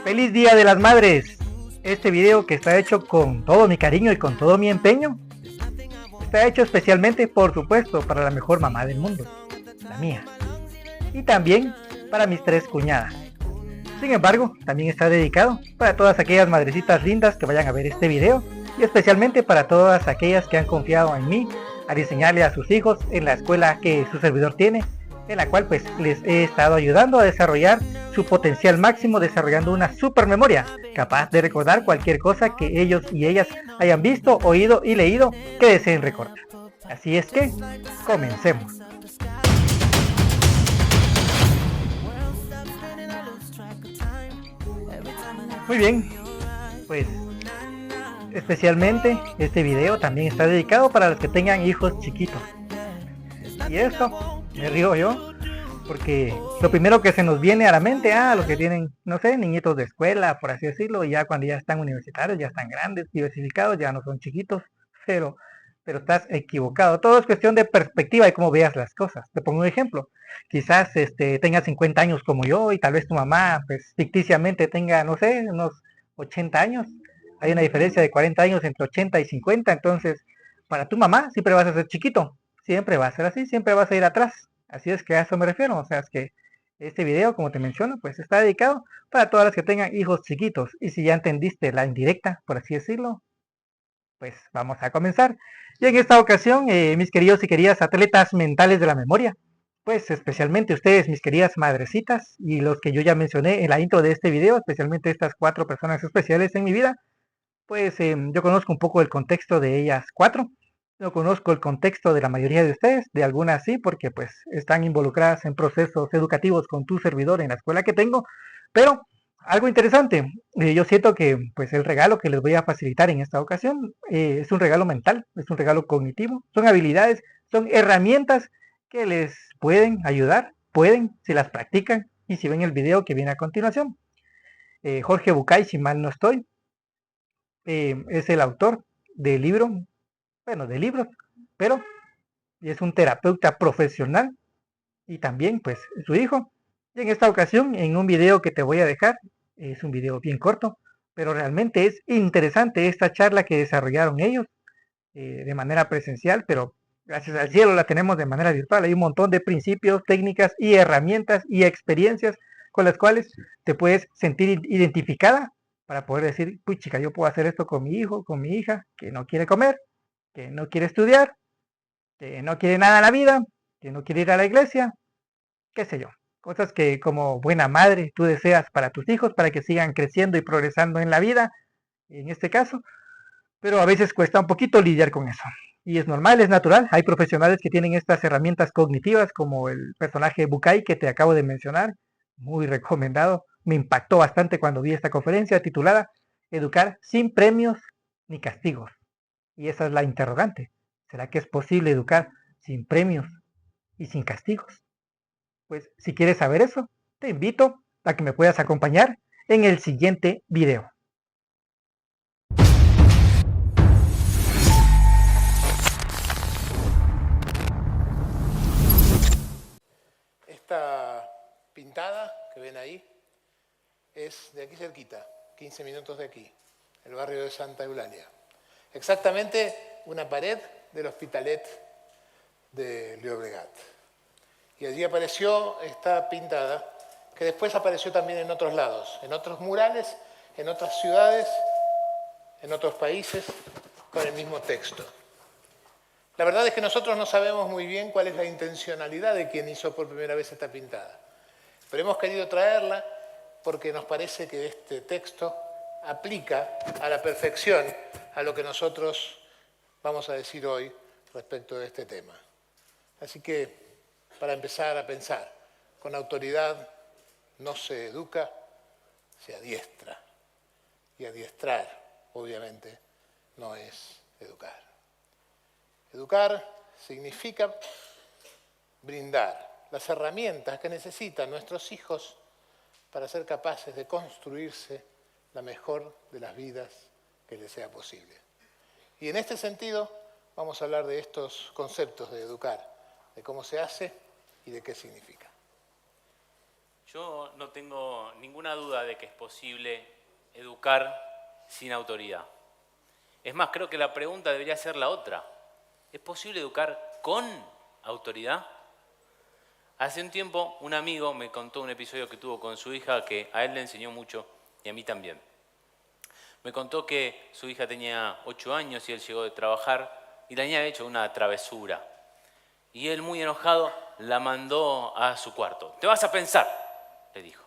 ¡Feliz Día de las Madres! Este video, que está hecho con todo mi cariño y con todo mi empeño, está hecho especialmente, por supuesto, para la mejor mamá del mundo, la mía. Y también para mis 3 cuñadas. Sin embargo, también está dedicado para todas aquellas madrecitas lindas que vayan a ver este video, y especialmente para todas aquellas que han confiado en mí a diseñarle a sus hijos en la escuela que su servidor tiene, en la cual pues les he estado ayudando a desarrollar su potencial máximo, desarrollando una super memoria capaz de recordar cualquier cosa que ellos y ellas hayan visto, oído y leído que deseen recordar. Así es que, comencemos. Muy bien, pues especialmente este video también está dedicado para los que tengan hijos chiquitos. Y esto, me río yo, porque lo primero que se nos viene a la mente, los que tienen, no sé, niñitos de escuela, por así decirlo, ya cuando ya están universitarios, ya están grandes, diversificados, ya no son chiquitos, pero, pero estás equivocado. Todo es cuestión de perspectiva y cómo veas las cosas. Te pongo un ejemplo. Quizás tengas 50 años como yo y tal vez tu mamá, pues ficticiamente tenga, no sé, unos 80 años. Hay una diferencia de 40 años entre 80 y 50, entonces para tu mamá siempre vas a ser chiquito, siempre va a ser así, siempre vas a ir atrás. Así es que a eso me refiero, o sea, es que este video, como te menciono, pues está dedicado para todas las que tengan hijos chiquitos. Y si ya entendiste la indirecta, por así decirlo, pues vamos a comenzar. Y en esta ocasión, mis queridos y queridas atletas mentales de la memoria, pues especialmente ustedes, mis queridas madrecitas, y los que yo ya mencioné en la intro de este video, especialmente estas 4 personas especiales en mi vida, pues yo conozco un poco el contexto de ellas 4. No conozco el contexto de la mayoría de ustedes, de algunas sí, porque pues están involucradas en procesos educativos con tu servidor en la escuela que tengo, pero algo interesante, yo siento que pues el regalo que les voy a facilitar en esta ocasión es un regalo mental, es un regalo cognitivo, son habilidades, son herramientas que les pueden ayudar, pueden, si las practican y si ven el video que viene a continuación. Jorge Bucay, si mal no estoy, es el autor del libro, bueno, de libros, pero es un terapeuta profesional y también pues su hijo. Y en esta ocasión, en un video que te voy a dejar, es un video bien corto, pero realmente es interesante esta charla que desarrollaron ellos de manera presencial, pero gracias al cielo la tenemos de manera virtual. Hay un montón de principios, técnicas y herramientas y experiencias con las cuales te puedes sentir identificada para poder decir, uy chica, yo puedo hacer esto con mi hijo, con mi hija, que no quiere comer, que no quiere estudiar, que no quiere nada en la vida, que no quiere ir a la iglesia, qué sé yo. Cosas que como buena madre tú deseas para tus hijos, para que sigan creciendo y progresando en la vida, en este caso, pero a veces cuesta un poquito lidiar con eso. Y es normal, es natural. Hay profesionales que tienen estas herramientas cognitivas, como el personaje Bucay que te acabo de mencionar, muy recomendado. Me impactó bastante cuando vi esta conferencia titulada Educar sin premios ni castigos. Y esa es la interrogante. ¿Será que es posible educar sin premios y sin castigos? Pues si quieres saber eso, te invito a que me puedas acompañar en el siguiente video. Esta pintada que ven ahí es de aquí cerquita, 15 minutos de aquí, el barrio de Santa Eulalia. Exactamente una pared del Hospitalet de Llobregat. Y allí apareció esta pintada, que después apareció también en otros lados, en otros murales, en otras ciudades, en otros países, con el mismo texto. La verdad es que nosotros no sabemos muy bien cuál es la intencionalidad de quien hizo por primera vez esta pintada. Pero hemos querido traerla porque nos parece que este texto aplica a la perfección a lo que nosotros vamos a decir hoy respecto de este tema. Así que, para empezar a pensar, con autoridad no se educa, se adiestra. Y adiestrar, obviamente, no es educar. Educar significa brindar las herramientas que necesitan nuestros hijos para ser capaces de construirse la mejor de las vidas que les sea posible. Y en este sentido vamos a hablar de estos conceptos de educar, de cómo se hace y de qué significa. Yo no tengo ninguna duda de que es posible educar sin autoridad. Es más, creo que la pregunta debería ser la otra. ¿Es posible educar con autoridad? Hace un tiempo un amigo me contó un episodio que tuvo con su hija que a él le enseñó mucho y a mí también. Me contó que su hija tenía 8 años y él llegó de trabajar y le había hecho una travesura. Y él, muy enojado, la mandó a su cuarto. «Te vas a pensar», le dijo.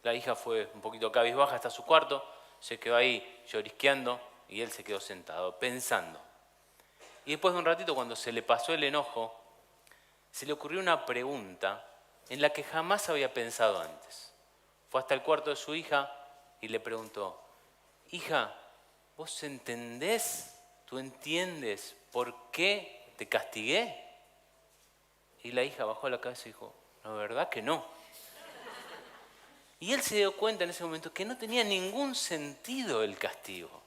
La hija fue un poquito cabizbaja hasta su cuarto, se quedó ahí llorisqueando y él se quedó sentado, pensando. Y después de un ratito, cuando se le pasó el enojo, se le ocurrió una pregunta en la que jamás había pensado antes. Fue hasta el cuarto de su hija y le preguntó: «Hija, ¿vos entendés? ¿Tú entiendes por qué te castigué?» Y la hija bajó la cabeza y dijo: «La verdad que no». Y él se dio cuenta en ese momento que no tenía ningún sentido el castigo.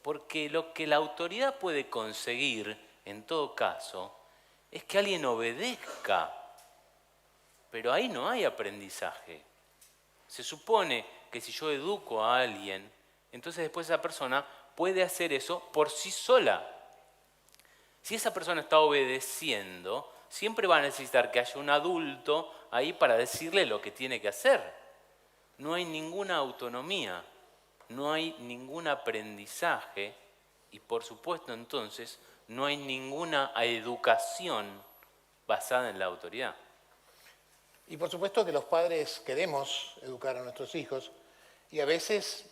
Porque lo que la autoridad puede conseguir, en todo caso, es que alguien obedezca. Pero ahí no hay aprendizaje. Se supone que si yo educo a alguien, entonces después esa persona puede hacer eso por sí sola. Si esa persona está obedeciendo, siempre va a necesitar que haya un adulto ahí para decirle lo que tiene que hacer. No hay ninguna autonomía, no hay ningún aprendizaje y por supuesto entonces no hay ninguna educación basada en la autoridad. Y por supuesto que los padres queremos educar a nuestros hijos y a veces,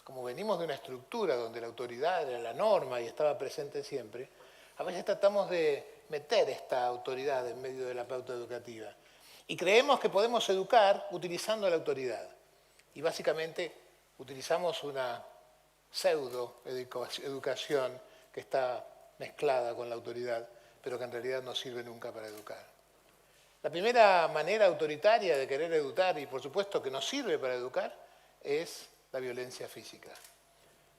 como venimos de una estructura donde la autoridad era la norma y estaba presente siempre, a veces tratamos de meter esta autoridad en medio de la pauta educativa. Y creemos que podemos educar utilizando la autoridad. Y básicamente utilizamos una pseudo-educación que está mezclada con la autoridad, pero que en realidad no sirve nunca para educar. La primera manera autoritaria de querer educar, y por supuesto que no sirve para educar, es la violencia física.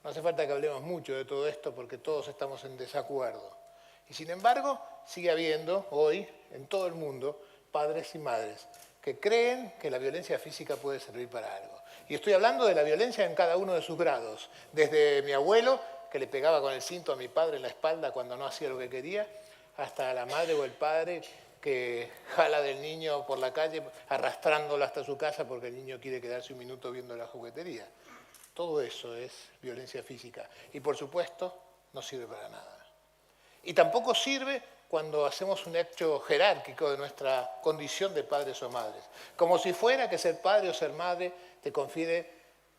No hace falta que hablemos mucho de todo esto porque todos estamos en desacuerdo. Y sin embargo, sigue habiendo hoy en todo el mundo padres y madres que creen que la violencia física puede servir para algo. Y estoy hablando de la violencia en cada uno de sus grados. Desde mi abuelo, que le pegaba con el cinto a mi padre en la espalda cuando no hacía lo que quería, hasta la madre o el padre que jala del niño por la calle arrastrándolo hasta su casa porque el niño quiere quedarse un minuto viendo la juguetería. Todo eso es violencia física. Y por supuesto, no sirve para nada. Y tampoco sirve cuando hacemos un hecho jerárquico de nuestra condición de padres o madres. Como si fuera que ser padre o ser madre te confiere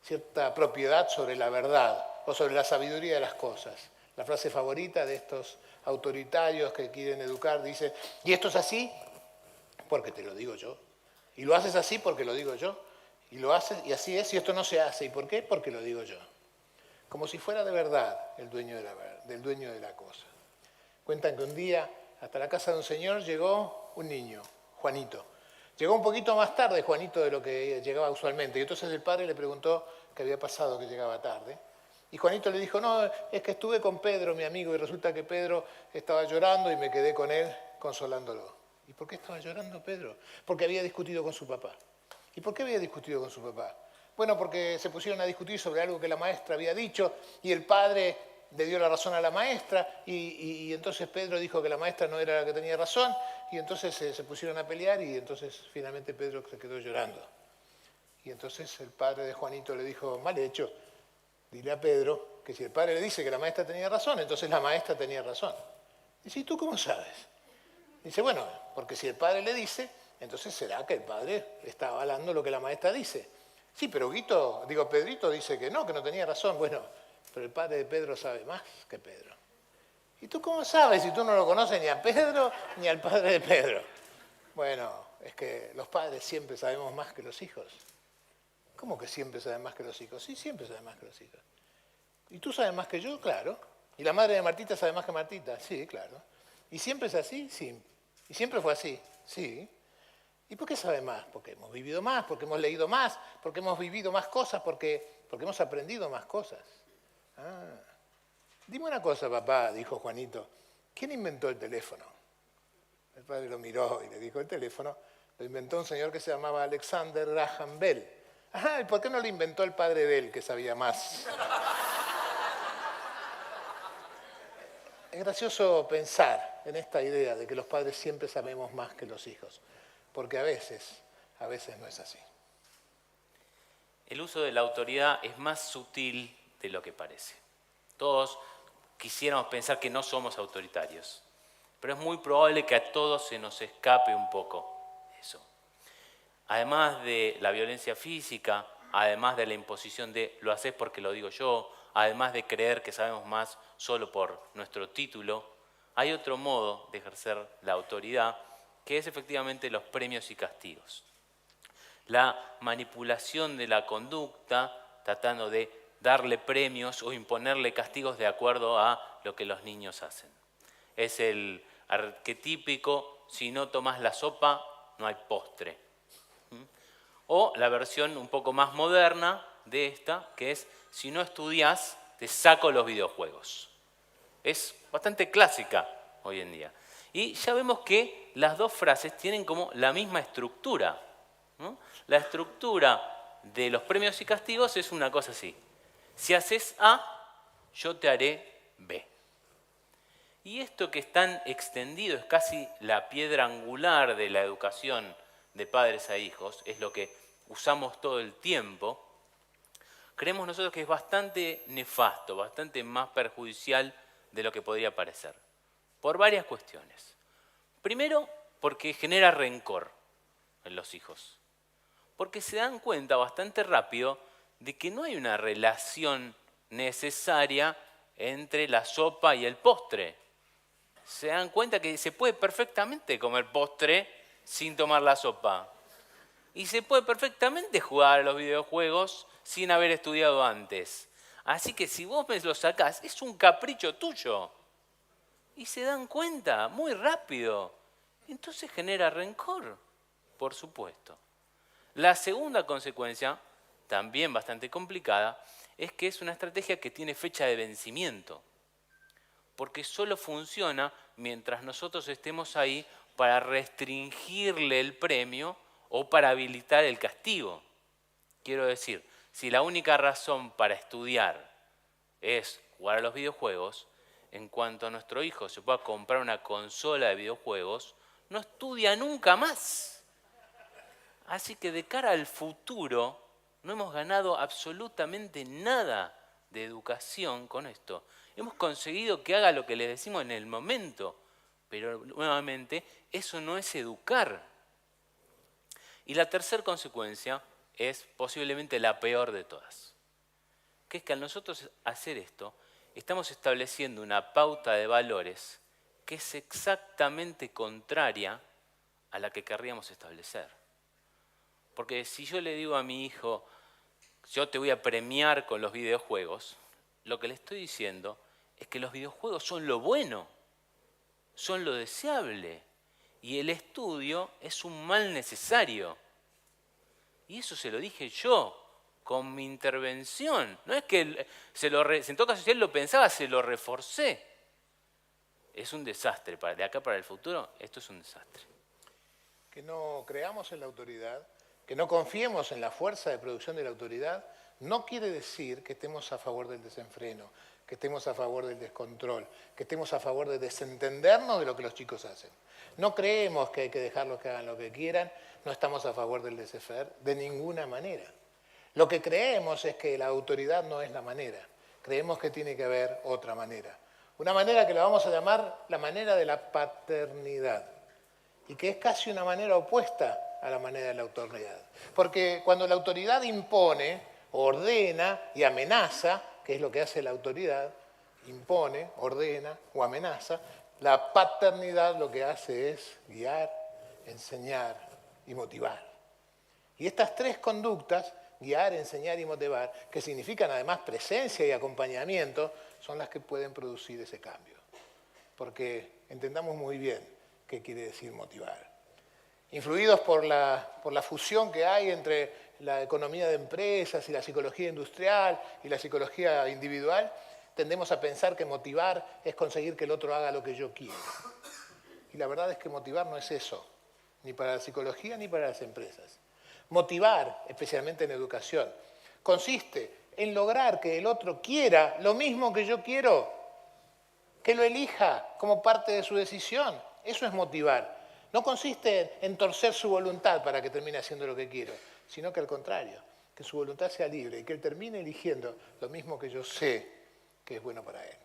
cierta propiedad sobre la verdad o sobre la sabiduría de las cosas. La frase favorita de estos autoritarios que quieren educar dice: y esto es así porque te lo digo yo. Y lo haces así porque lo digo yo. Y lo haces y así es y esto no se hace. ¿Y por qué? Porque lo digo yo. Como si fuera de verdad el dueño de la cosa. Cuentan que un día hasta la casa de un señor llegó un niño, Juanito. Llegó un poquito más tarde Juanito de lo que llegaba usualmente. Y entonces el padre le preguntó qué había pasado que llegaba tarde. Y Juanito le dijo: no, es que estuve con Pedro, mi amigo, y resulta que Pedro estaba llorando y me quedé con él consolándolo. ¿Y por qué estaba llorando Pedro? Porque había discutido con su papá. ¿Y por qué había discutido con su papá? Bueno, porque se pusieron a discutir sobre algo que la maestra había dicho y el padre le dio la razón a la maestra y entonces Pedro dijo que la maestra no era la que tenía razón y entonces se pusieron a pelear y entonces finalmente Pedro se quedó llorando. Y entonces el padre de Juanito le dijo: mal hecho, dile a Pedro que si el padre le dice que la maestra tenía razón, entonces la maestra tenía razón. Dice: ¿y tú cómo sabes? Dice: bueno, porque si el padre le dice, entonces será que el padre está avalando lo que la maestra dice. Sí, pero Pedrito dice que no tenía razón. Bueno, pero el padre de Pedro sabe más que Pedro. ¿Y tú cómo sabes si tú no lo conoces ni a Pedro ni al padre de Pedro? Bueno, es que los padres siempre sabemos más que los hijos. ¿Cómo que siempre saben más que los hijos? Sí, siempre saben más que los hijos. ¿Y tú sabes más que yo? Claro. ¿Y la madre de Martita sabe más que Martita? Sí, claro. ¿Y siempre es así? Sí. ¿Y siempre fue así? Sí. ¿Y por qué sabe más? Porque hemos vivido más, porque hemos leído más, porque hemos vivido más cosas, porque hemos aprendido más cosas. Ah. Dime una cosa, papá, dijo Juanito. ¿Quién inventó el teléfono? El padre lo miró y le dijo: el teléfono Lo inventó un señor que se llamaba Alexander Graham Bell. Ajá, ¿y por qué no lo inventó el padre de él, que sabía más? Es gracioso pensar en esta idea de que los padres siempre sabemos más que los hijos, porque a veces no es así. El uso de la autoridad es más sutil de lo que parece. Todos quisiéramos pensar que no somos autoritarios, pero es muy probable que a todos se nos escape un poco eso. Además de la violencia física, además de la imposición de lo haces porque lo digo yo, además de creer que sabemos más solo por nuestro título, hay otro modo de ejercer la autoridad, que es efectivamente los premios y castigos. La manipulación de la conducta, tratando de darle premios o imponerle castigos de acuerdo a lo que los niños hacen. Es el arquetípico, si no tomas la sopa, no hay postre. O la versión un poco más moderna de esta, que es, si no estudias, te saco los videojuegos. Es bastante clásica hoy en día. Y ya vemos que las dos frases tienen como la misma estructura, ¿no? La estructura de los premios y castigos es una cosa así. Si haces A, yo te haré B. Y esto que es tan extendido, es casi la piedra angular de la educación de padres a hijos, es lo que usamos todo el tiempo, creemos nosotros que es bastante nefasto, bastante más perjudicial de lo que podría parecer, por varias cuestiones. Primero, porque genera rencor en los hijos, porque se dan cuenta bastante rápido de que no hay una relación necesaria entre la sopa y el postre. Se dan cuenta que se puede perfectamente comer postre sin tomar la sopa. Y se puede perfectamente jugar a los videojuegos sin haber estudiado antes. Así que si vos me lo sacás, es un capricho tuyo. Y se dan cuenta muy rápido. Entonces genera rencor, por supuesto. La segunda consecuencia, también bastante complicada, es que es una estrategia que tiene fecha de vencimiento. Porque solo funciona mientras nosotros estemos ahí para restringirle el premio o para habilitar el castigo. Quiero decir, si la única razón para estudiar es jugar a los videojuegos, en cuanto nuestro hijo se pueda comprar una consola de videojuegos, no estudia nunca más. Así que de cara al futuro, no hemos ganado absolutamente nada de educación con esto. Hemos conseguido que haga lo que le decimos en el momento, pero nuevamente eso no es educar. Y la tercera consecuencia es posiblemente la peor de todas, que es que al nosotros hacer esto, estamos estableciendo una pauta de valores que es exactamente contraria a la que querríamos establecer. Porque si yo le digo a mi hijo, yo te voy a premiar con los videojuegos, lo que le estoy diciendo es que los videojuegos son lo bueno, son lo deseable, y el estudio es un mal necesario. Y eso se lo dije yo, con mi intervención. No es que en todo caso si él lo pensaba, se lo reforcé. Es un desastre, de acá para el futuro, esto es un desastre. Que no creamos en la autoridad, que no confiemos en la fuerza de producción de la autoridad, no quiere decir que estemos a favor del desenfreno, que estemos a favor del descontrol, que estemos a favor de desentendernos de lo que los chicos hacen. No creemos que hay que dejarlos que hagan lo que quieran, no estamos a favor del laissez-faire de ninguna manera. Lo que creemos es que la autoridad no es la manera, creemos que tiene que haber otra manera. Una manera que la vamos a llamar la manera de la paternidad, y que es casi una manera opuesta a la manera de la autoridad. Porque cuando la autoridad impone, ordena y amenaza, que es lo que hace la autoridad, impone, ordena o amenaza, la paternidad lo que hace es guiar, enseñar y motivar. Y estas tres conductas, guiar, enseñar y motivar, que significan además presencia y acompañamiento, son las que pueden producir ese cambio. Porque entendamos muy bien qué quiere decir motivar. Influidos por la fusión que hay entre la economía de empresas y la psicología industrial y la psicología individual, tendemos a pensar que motivar es conseguir que el otro haga lo que yo quiero. Y la verdad es que motivar no es eso. ni para la psicología ni para las empresas. Motivar, especialmente en educación, consiste en lograr que el otro quiera lo mismo que yo quiero, que lo elija como parte de su decisión. Eso es motivar. No consiste en torcer su voluntad para que termine haciendo lo que quiero, sino que al contrario, que su voluntad sea libre y que él termine eligiendo lo mismo que yo sé que es bueno para él.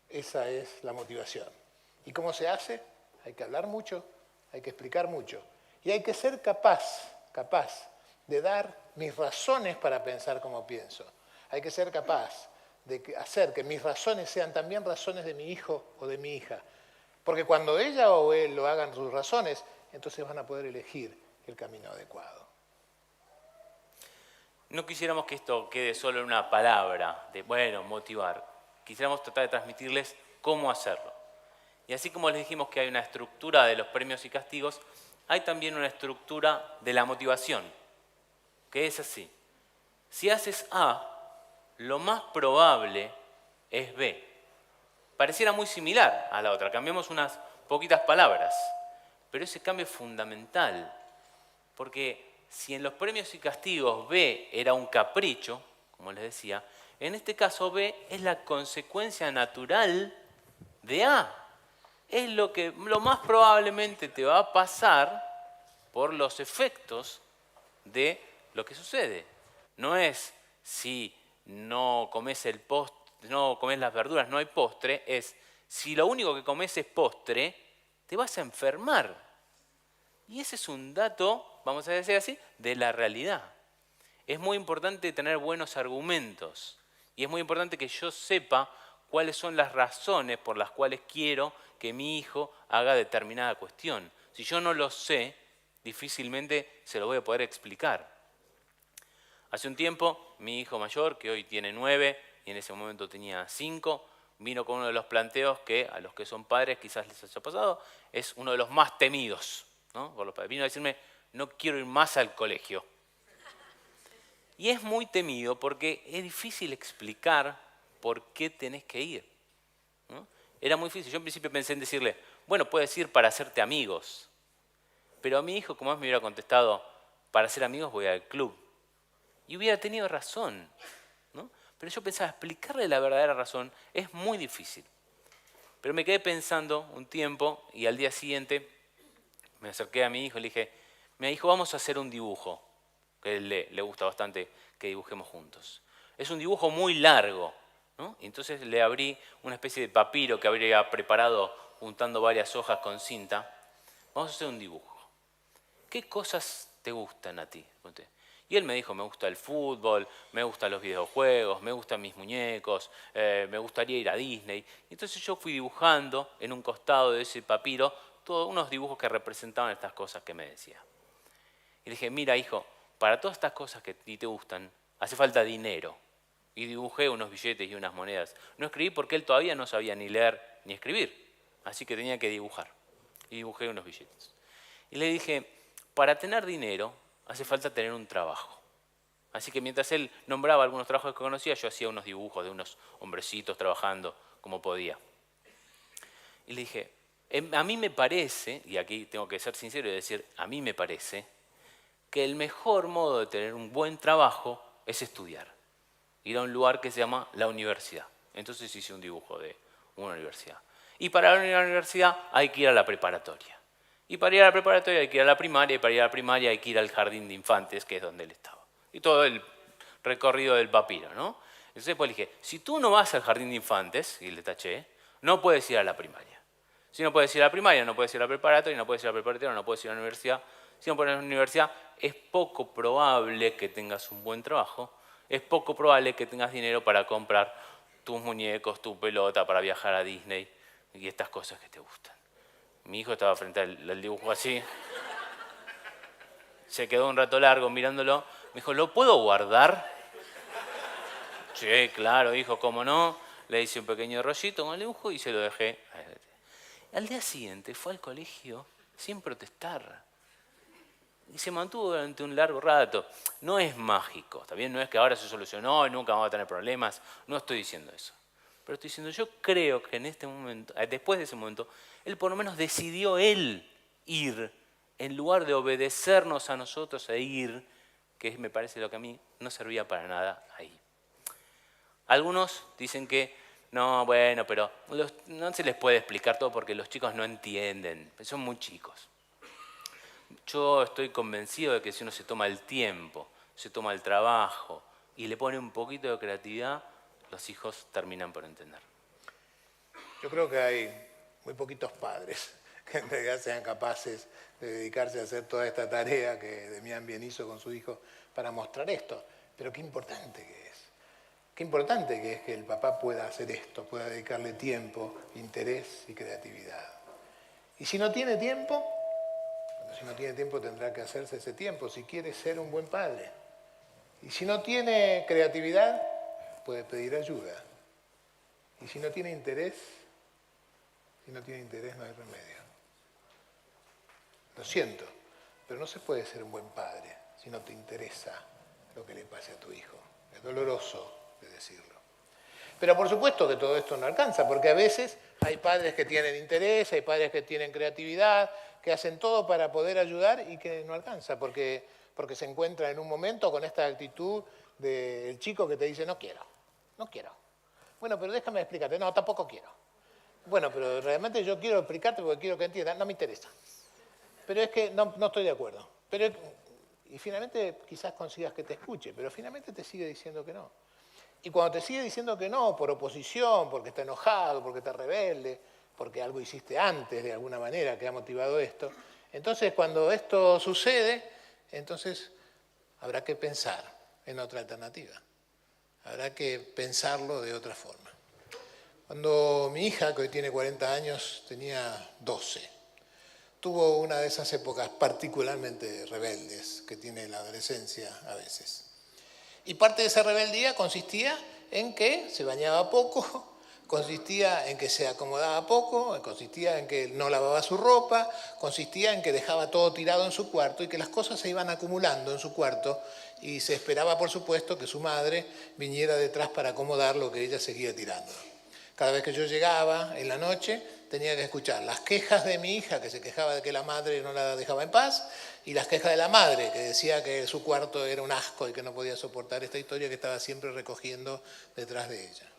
Esa es la motivación. ¿Y cómo se hace? Hay que hablar mucho, hay que explicar mucho y hay que ser capaz de dar mis razones para pensar como pienso. Hay que ser capaz de hacer que mis razones sean también razones de mi hijo o de mi hija. Porque cuando ella o él lo hagan sus razones, entonces van a poder elegir el camino adecuado. No quisiéramos que esto quede solo en una palabra de, bueno, motivar. Quisiéramos tratar de transmitirles cómo hacerlo. Y así como les dijimos que hay una estructura de los premios y castigos, hay también una estructura de la motivación, que es así. Si haces A, lo más probable es B. Pareciera muy similar a la otra, cambiamos unas poquitas palabras, pero ese cambio es fundamental, porque si en los premios y castigos B era un capricho, como les decía, en este caso B es la consecuencia natural de A. Es lo más probablemente te va a pasar por los efectos de lo que sucede. No es si no comes no comes las verduras, no hay postre, es si lo único que comes es postre, te vas a enfermar. Y ese es un dato, vamos a decir así, de la realidad. Es muy importante tener buenos argumentos y es muy importante que yo sepa cuáles son las razones por las cuales quiero que mi hijo haga determinada cuestión. Si yo no lo sé, difícilmente se lo voy a poder explicar. Hace un tiempo, mi hijo mayor, que hoy tiene 9 y en ese momento tenía 5, vino con uno de los planteos que a los que son padres quizás les haya pasado, es uno de los más temidos, ¿no? Por los padres. Vino a decirme, no quiero ir más al colegio. Y es muy temido porque es difícil explicar por qué tenés que ir, ¿no? Era muy difícil. Yo en principio pensé en decirle, bueno, puedes ir para hacerte amigos. Pero a mi hijo, como más me hubiera contestado, para hacer amigos voy al club. Y hubiera tenido razón, ¿no? Pero yo pensaba, explicarle la verdadera razón es muy difícil. Pero me quedé pensando un tiempo y al día siguiente me acerqué a mi hijo y le dije, mira hijo, vamos a hacer un dibujo, que a él le gusta bastante que dibujemos juntos. Es un dibujo muy largo, ¿no? Y entonces le abrí una especie de papiro que habría preparado juntando varias hojas con cinta. Vamos a hacer un dibujo. ¿Qué cosas te gustan a ti? Y él me dijo, me gusta el fútbol, me gustan los videojuegos, me gustan mis muñecos, me gustaría ir a Disney. Y entonces yo fui dibujando en un costado de ese papiro todos unos dibujos que representaban estas cosas que me decía. Y le dije, mira hijo, para todas estas cosas que a ti te gustan, hace falta dinero. Y dibujé unos billetes y unas monedas. No escribí porque él todavía no sabía ni leer ni escribir, así que tenía que dibujar. Y dibujé unos billetes. Y le dije, para tener dinero hace falta tener un trabajo. Así que mientras él nombraba algunos trabajos que conocía, yo hacía unos dibujos de unos hombrecitos trabajando como podía. Y le dije, a mí me parece, y aquí tengo que ser sincero y decir, a mí me parece, que el mejor modo de tener un buen trabajo es estudiar. Ir a un lugar que se llama la universidad. Entonces hice un dibujo de una universidad. Y para ir a la universidad hay que ir a la preparatoria. Y para ir a la preparatoria hay que ir a la primaria, y para ir a la primaria hay que ir al jardín de infantes, que es donde él estaba. Y todo el recorrido del papiro, ¿no? Entonces pues le dije, si tú no vas al jardín de infantes, y le taché, no puedes ir a la primaria. Si no puedes ir a la primaria, no puedes ir a la preparatoria, no puedes ir a la preparatoria, no puedes ir a la universidad. Si no puedes ir a la universidad, es poco probable que tengas un buen trabajo, es poco probable que tengas dinero para comprar tus muñecos, tu pelota, para viajar a Disney y estas cosas que te gustan. Mi hijo estaba frente al dibujo así. Se quedó un rato largo mirándolo. Me dijo, ¿lo puedo guardar? Sí, claro, hijo, ¿cómo no? Le hice un pequeño rollito con el dibujo y se lo dejé. Al día siguiente fue al colegio sin protestar. Y se mantuvo durante un largo rato. No es mágico, ¿está bien? No es que ahora se solucionó y nunca vamos a tener problemas. No estoy diciendo eso. Pero estoy diciendo, yo creo que en este momento, después de ese momento, él por lo menos decidió él ir en lugar de obedecernos a nosotros e ir, que me parece lo que a mí no servía para nada ahí. Algunos dicen que no, bueno, pero no se les puede explicar todo porque los chicos no entienden, son muy chicos. Yo estoy convencido de que si uno se toma el tiempo, se toma el trabajo y le pone un poquito de creatividad, los hijos terminan por entender. Yo creo que hay muy poquitos padres que en realidad sean capaces de dedicarse a hacer toda esta tarea que Demián bien hizo con su hijo para mostrar esto. Pero qué importante que es. Qué importante que es que el papá pueda hacer esto, pueda dedicarle tiempo, interés y creatividad. Y si no tiene tiempo, tendrá que hacerse ese tiempo si quiere ser un buen padre. Y si no tiene creatividad, puede pedir ayuda. Y si no tiene interés, no hay remedio. Lo siento, pero no se puede ser un buen padre si no te interesa lo que le pase a tu hijo. Es doloroso de decirlo. Pero por supuesto que todo esto no alcanza, porque a veces hay padres que tienen interés, hay padres que tienen creatividad, que hacen todo para poder ayudar y que no alcanza, porque se encuentra en un momento con esta actitud del chico que te dice, no quiero. Bueno, pero déjame explicarte, no, tampoco quiero. Bueno, pero realmente yo quiero explicarte porque quiero que entiendas, no me interesa. Pero es que no estoy de acuerdo. Y finalmente quizás consigas que te escuche, pero finalmente te sigue diciendo que no. Y cuando te sigue diciendo que no, por oposición, porque está enojado, porque está rebelde, porque algo hiciste antes de alguna manera que ha motivado esto, entonces cuando esto sucede, entonces habrá que pensar en otra alternativa. Habrá que pensarlo de otra forma. Cuando mi hija, que hoy tiene 40 años, tenía 12, tuvo una de esas épocas particularmente rebeldes que tiene la adolescencia a veces. Y parte de esa rebeldía consistía en que se bañaba poco, consistía en que se acomodaba poco, consistía en que no lavaba su ropa, consistía en que dejaba todo tirado en su cuarto y que las cosas se iban acumulando en su cuarto y se esperaba, por supuesto, que su madre viniera detrás para acomodar lo que ella seguía tirando. Cada vez que yo llegaba en la noche tenía que escuchar las quejas de mi hija, que se quejaba de que la madre no la dejaba en paz, y las quejas de la madre, que decía que su cuarto era un asco y que no podía soportar esta historia que estaba siempre recogiendo detrás de ella.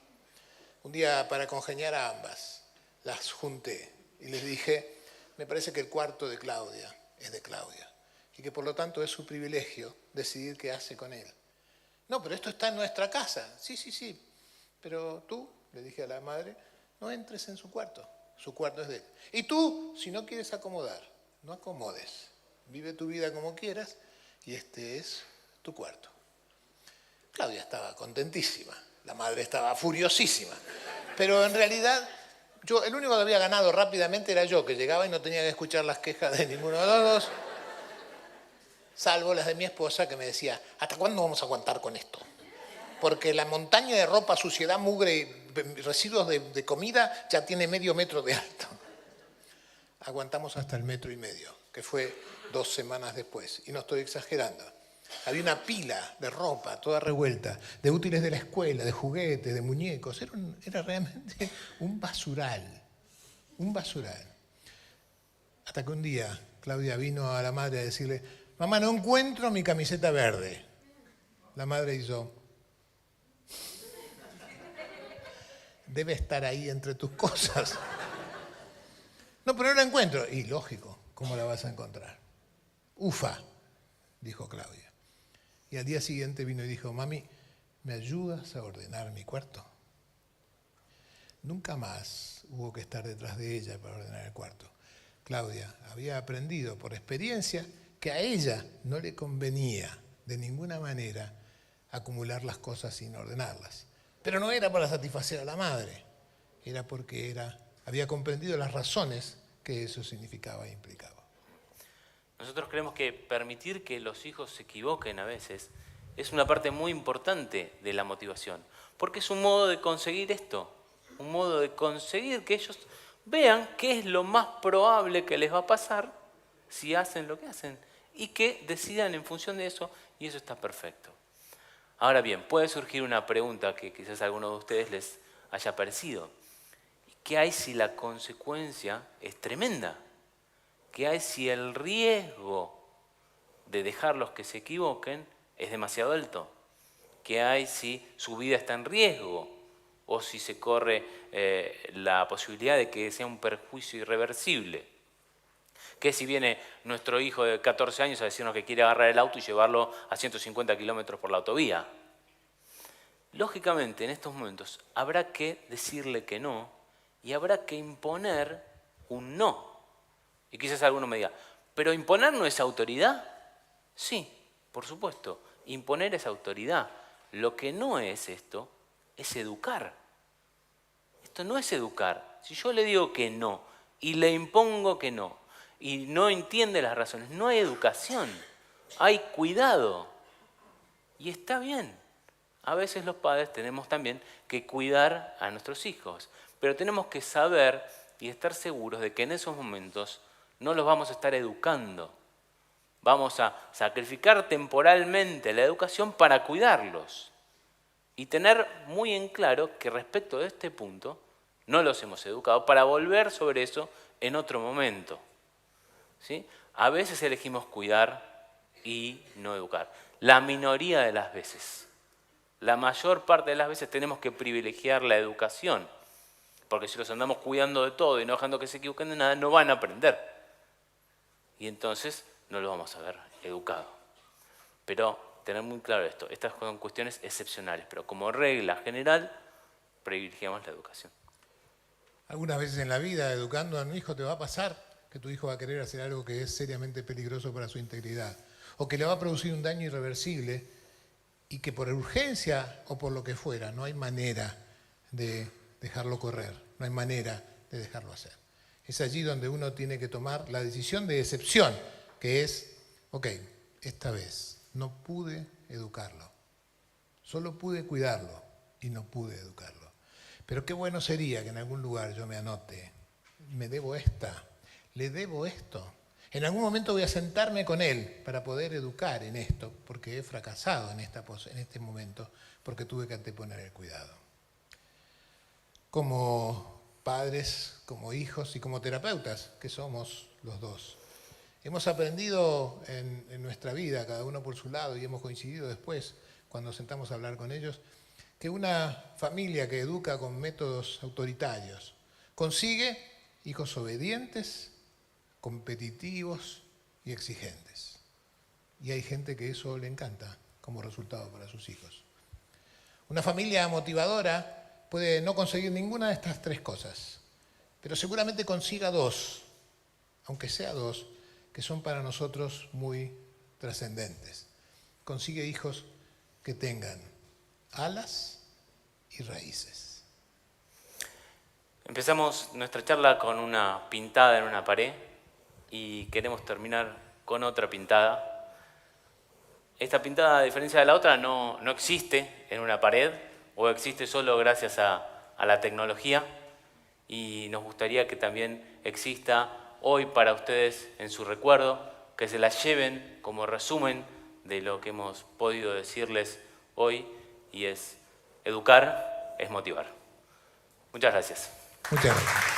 Un día, para congeniar a ambas, las junté y les dije, me parece que el cuarto de Claudia es de Claudia y que por lo tanto es su privilegio decidir qué hace con él. No, pero esto está en nuestra casa. Sí, pero tú, le dije a la madre, no entres en su cuarto es de él. Y tú, si no quieres acomodar, no acomodes. Vive tu vida como quieras y este es tu cuarto. Claudia estaba contentísima, la madre estaba furiosísima, pero en realidad el único que había ganado rápidamente era yo, que llegaba y no tenía que escuchar las quejas de ninguno de los dos, salvo las de mi esposa que me decía, ¿hasta cuándo vamos a aguantar con esto? Porque la montaña de ropa, suciedad, mugre, residuos de comida ya tiene medio metro de alto. Aguantamos hasta el 1,5 metros, que fue 2 semanas después, y no estoy exagerando. Había una pila de ropa toda revuelta, de útiles de la escuela, de juguetes, de muñecos. Era realmente un basural. Hasta que un día Claudia vino a la madre a decirle, mamá, no encuentro mi camiseta verde. La madre hizo, debe estar ahí entre tus cosas. No, pero no la encuentro. Y lógico, ¿cómo la vas a encontrar? Ufa, dijo Claudia. Y al día siguiente vino y dijo, mami, ¿me ayudas a ordenar mi cuarto? Nunca más hubo que estar detrás de ella para ordenar el cuarto. Claudia había aprendido por experiencia que a ella no le convenía de ninguna manera acumular las cosas sin ordenarlas. Pero no era para satisfacer a la madre, era porque había comprendido las razones que eso significaba e implicaba. Nosotros creemos que permitir que los hijos se equivoquen a veces es una parte muy importante de la motivación, porque es un modo de conseguir esto, un modo de conseguir que ellos vean qué es lo más probable que les va a pasar si hacen lo que hacen y que decidan en función de eso, y eso está perfecto. Ahora bien, puede surgir una pregunta que quizás a alguno de ustedes les haya parecido. ¿Qué hay si la consecuencia es tremenda? ¿Qué hay si el riesgo de dejarlos que se equivoquen es demasiado alto? ¿Qué hay si su vida está en riesgo? O si se corre la posibilidad de que sea un perjuicio irreversible. ¿Qué si viene nuestro hijo de 14 años a decirnos que quiere agarrar el auto y llevarlo a 150 kilómetros por la autovía? Lógicamente, en estos momentos habrá que decirle que no y habrá que imponer un no. Y quizás alguno me diga, ¿pero imponer no es autoridad? Sí, por supuesto, imponer es autoridad. Lo que no es esto es educar. Esto no es educar. Si yo le digo que no y le impongo que no y no entiende las razones, no hay educación, hay cuidado. Y está bien. A veces los padres tenemos también que cuidar a nuestros hijos, pero tenemos que saber y estar seguros de que en esos momentos no los vamos a estar educando. Vamos a sacrificar temporalmente la educación para cuidarlos. Y tener muy en claro que respecto de este punto no los hemos educado para volver sobre eso en otro momento. ¿Sí? A veces elegimos cuidar y no educar. La minoría de las veces. La mayor parte de las veces tenemos que privilegiar la educación. Porque si los andamos cuidando de todo y no dejando que se equivoquen de nada, no van a aprender. Y entonces no los vamos a ver educados. Pero tener muy claro esto, estas son cuestiones excepcionales, pero como regla general, privilegiamos la educación. Algunas veces en la vida, educando a un hijo, te va a pasar que tu hijo va a querer hacer algo que es seriamente peligroso para su integridad, o que le va a producir un daño irreversible, y que por urgencia o por lo que fuera, no hay manera de dejarlo correr, no hay manera de dejarlo hacer. Es allí donde uno tiene que tomar la decisión de excepción, que es, ok, esta vez no pude educarlo, solo pude cuidarlo y no pude educarlo. Pero qué bueno sería que en algún lugar yo me anote, me debo esta, le debo esto. En algún momento voy a sentarme con él para poder educar en esto, porque he fracasado en este momento, porque tuve que anteponer el cuidado. Como padres, como hijos y como terapeutas, que somos los dos, hemos aprendido en nuestra vida, cada uno por su lado, y hemos coincidido después, cuando sentamos a hablar con ellos, que una familia que educa con métodos autoritarios consigue hijos obedientes, competitivos y exigentes. Y hay gente que eso le encanta como resultado para sus hijos. Una familia motivadora puede no conseguir ninguna de estas tres cosas, pero seguramente consiga dos, aunque sea dos, que son para nosotros muy trascendentes. Consigue hijos que tengan alas y raíces. Empezamos nuestra charla con una pintada en una pared y queremos terminar con otra pintada. Esta pintada, a diferencia de la otra, no existe en una pared o existe solo gracias a la tecnología, y nos gustaría que también exista hoy para ustedes en su recuerdo, que se la lleven como resumen de lo que hemos podido decirles hoy, y es educar es motivar. Muchas gracias. Muchas gracias.